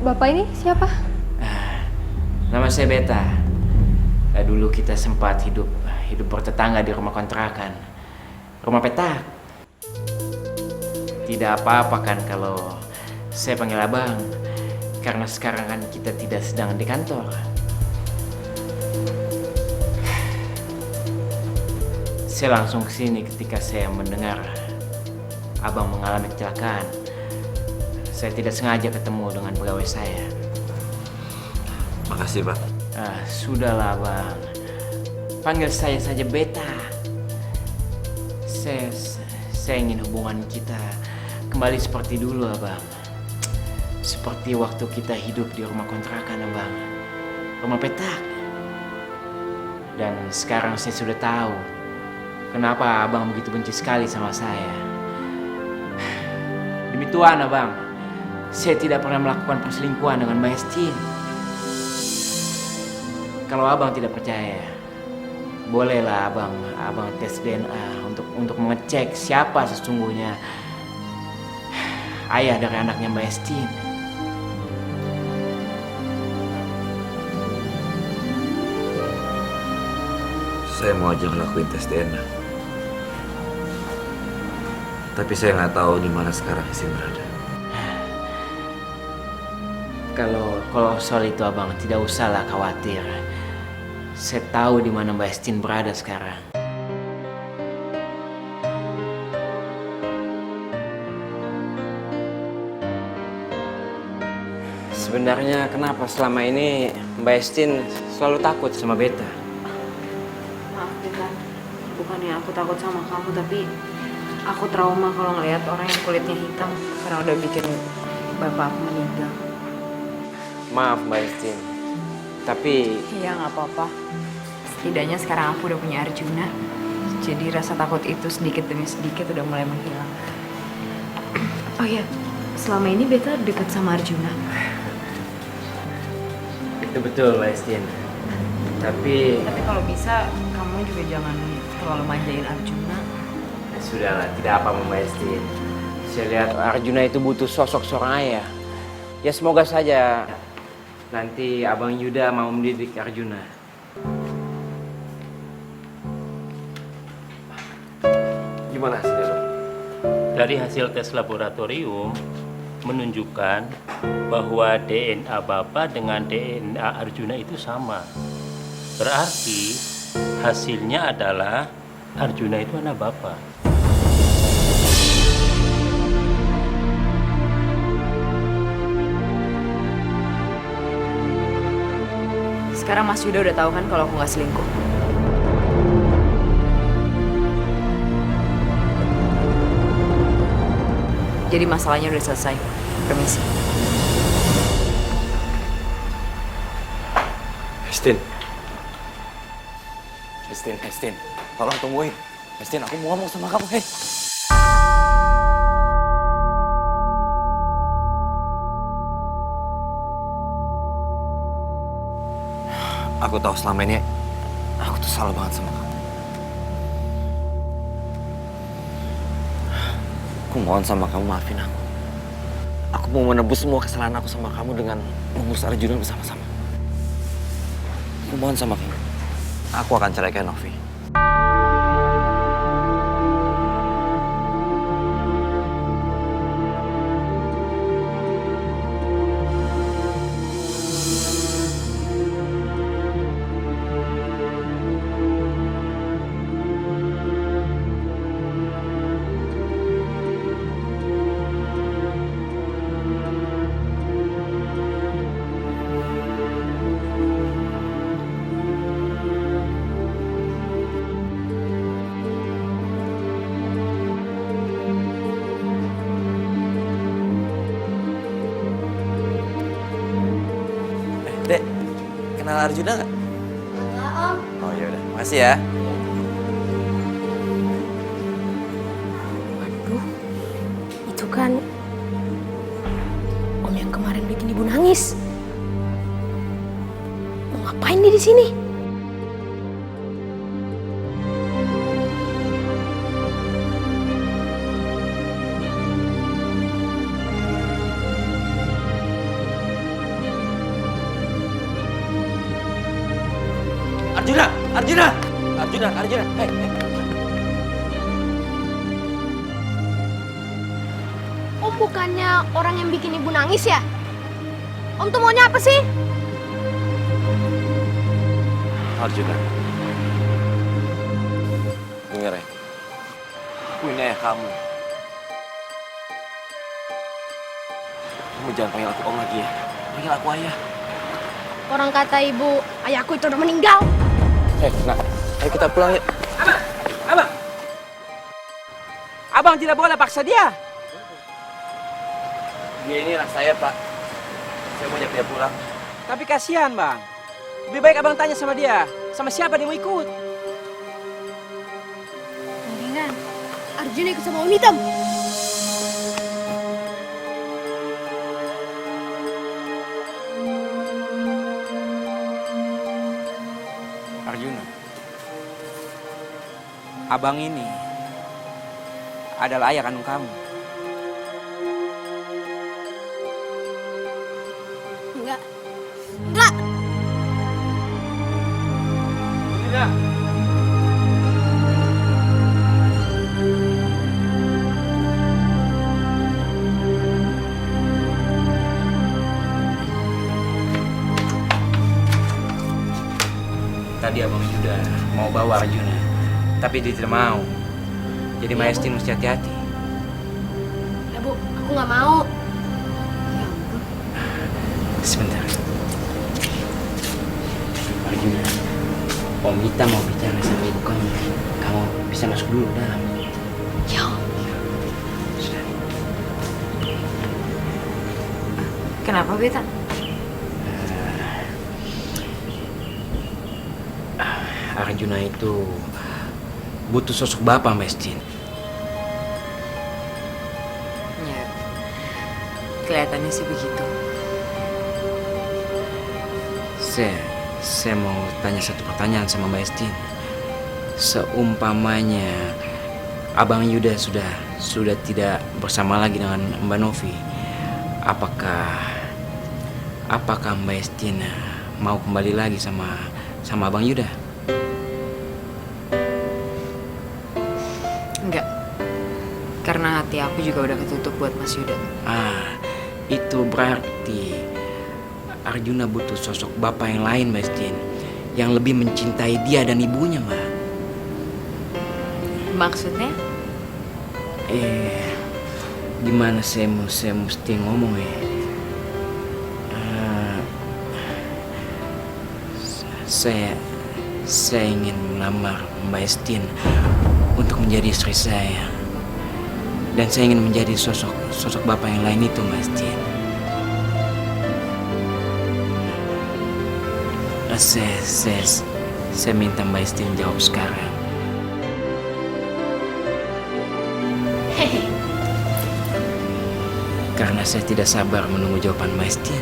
Bapak ini siapa? Nama saya Beta. Dulu kita sempat hidup bertetangga di rumah kontrakan. Rumah petak. Tidak apa-apa kan kalau saya panggil abang. Karena sekarang kan kita tidak sedang di kantor. Saya langsung kesini ketika saya mendengar abang mengalami kecelakaan. Saya tidak sengaja ketemu dengan pegawai saya. Makasih, Pak. Sudahlah, Bang. Panggil saya saja Beta. Saya ingin hubungan kita kembali seperti dulu, Abang. Seperti waktu kita hidup di rumah kontrakan, Abang. Rumah petak. Dan sekarang saya sudah tahu kenapa Abang begitu benci sekali sama saya. Demi Tuhan, Abang, saya tidak pernah melakukan perselingkuhan dengan Mbak Estin. Kalau Abang tidak percaya, bolehlah Abang tes DNA untuk mengecek siapa sesungguhnya ayah dari anaknya Mbak Estin. Saya mau aja ngelakuin tes DNA. Tapi saya nggak tahu di mana sekarang Estin berada. Kalau soal itu Abang tidak usahlah khawatir. Saya tahu di mana Mbak Estin berada sekarang. Sebenarnya kenapa selama ini Mbak Estin selalu takut sama Beta? Maaf Beta, bukannya aku takut sama kamu, tapi aku trauma kalau ngeliat orang yang kulitnya hitam karena udah bikin bapak aku meninggal. Maaf Mbak Estin, tapi... Iya nggak apa-apa. Setidaknya sekarang aku udah punya Arjuna. Jadi rasa takut itu sedikit demi sedikit udah mulai menghilang. Oh iya, selama ini Beta dekat sama Arjuna. Itu betul Mbak Estin. Tapi kalau bisa kamu juga jangan terlalu manjain Arjuna. Sudahlah, tidak apa Mbak Estin. Saya lihat Arjuna itu butuh sosok seorang ayah. Ya semoga saja nanti Abang Yuda mau mendidik Arjuna. Gimana hasilnya, Dok? Dari hasil tes laboratorium menunjukkan bahwa DNA Bapak dengan DNA Arjuna itu sama. Berarti hasilnya adalah Arjuna itu anak Bapak. Sekarang Mas Yuda udah tahu kan kalau aku nggak selingkuh. Jadi masalahnya udah selesai. Permisi. Estin, tolong tungguin. Estin, aku mau ngomong sama kamu, hei. Aku tahu selama ini aku tuh salah banget sama kamu. Aku mohon sama kamu maafin aku. Aku mau menebus semua kesalahan aku sama kamu dengan mengurus Arjuna bersama-sama. Aku mohon sama kamu. Aku akan ceraikan Novi. Dek, kenal Arjuna nggak? Enggak, Om. Oh ya udah, makasih ya. Waduh, itu kan Om yang kemarin bikin Ibu nangis. Mau ngapain dia di sini? Arjuna! Arjuna! Arjuna! Arjuna! Hei! Om bukannya orang yang bikin ibu nangis ya? Om tuh maunya apa sih? Arjuna. Dengar ya. Aku ini ayah kamu. Kamu jangan panggil aku om lagi ya. Panggil aku ayah. Orang kata ibu, ayahku itu udah meninggal. Nah, ayo kita pulang yuk. Abang! Abang tidak boleh paksa dia. Dia ini anak saya, Pak. Saya mau ajak dia pulang. Tapi kasihan, Bang. Lebih baik abang tanya sama dia. Sama siapa dia mau ikut? Mendingan Arjuna ikut sama Om Hitam. Arjuna. Abang ini adalah ayah kandung kamu. Enggak. Enggak. Tadi abang sudah mau bawa Arjuna, tapi dia tidak mau. Jadi Maestin mesti hati-hati. Ya Bu, aku nggak mau. Sebentar. Arjuna, Om Mita mau bicara sama ibu kamu. Kamu bisa masuk dulu dalam. Ya. Sudah. Kenapa, Beta? Arjuna itu butuh sosok bapak, Mestin. Ya, kelihatannya sih begitu. Saya mau tanya satu pertanyaan sama Mbak Estin. Seumpamanya Abang Yuda sudah tidak bersama lagi dengan Mbak Novi, apakah Mbak Estin mau kembali lagi sama Abang Yuda? Enggak. Karena hati aku juga udah ketutup buat Mas Yuda. Itu berarti Arjuna butuh sosok bapak yang lain, Mbak Estin, yang lebih mencintai dia dan ibunya, Mbak. Maksudnya? Gimana saya mesti ngomong ya? Saya ingin melamar Mbak Estin untuk menjadi istri saya, dan saya ingin menjadi sosok bapak yang lain itu, Mbak Estin. Saya minta Mbak Estin jawab sekarang. Karena saya tidak sabar menunggu jawaban Mbak Estin.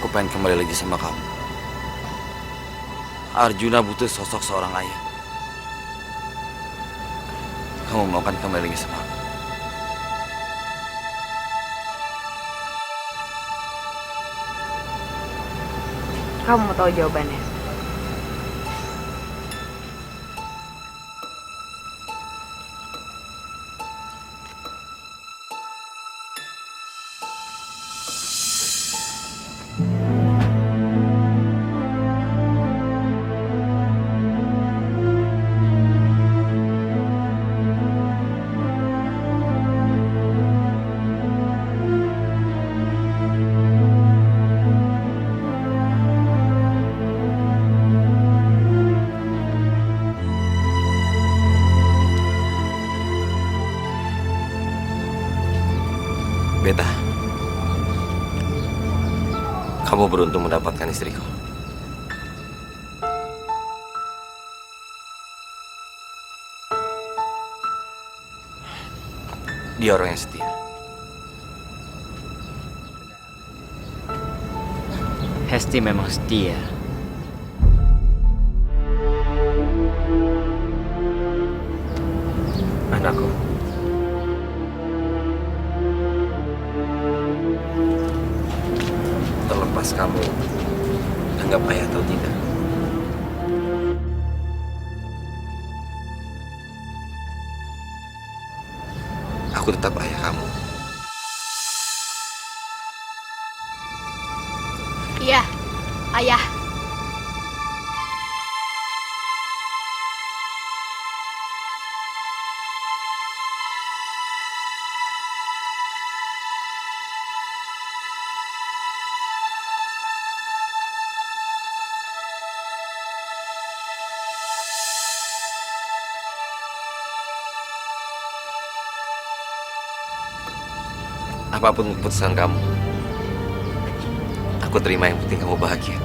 Aku pengen kembali lagi sama kamu. Arjuna butuh sosok seorang ayah. Kamu mau kan kembali lagi sama aku? Kamu mau tahu jawabannya? Beta, kamu beruntung mendapatkan istriku. Dia orang yang setia. Hesti memang setia. Anakku. Terlepas kamu anggap ayah atau tidak, aku tetap ayah kamu. Iya, ayah. Apapun keputusan kamu, aku terima, yang penting kamu bahagia.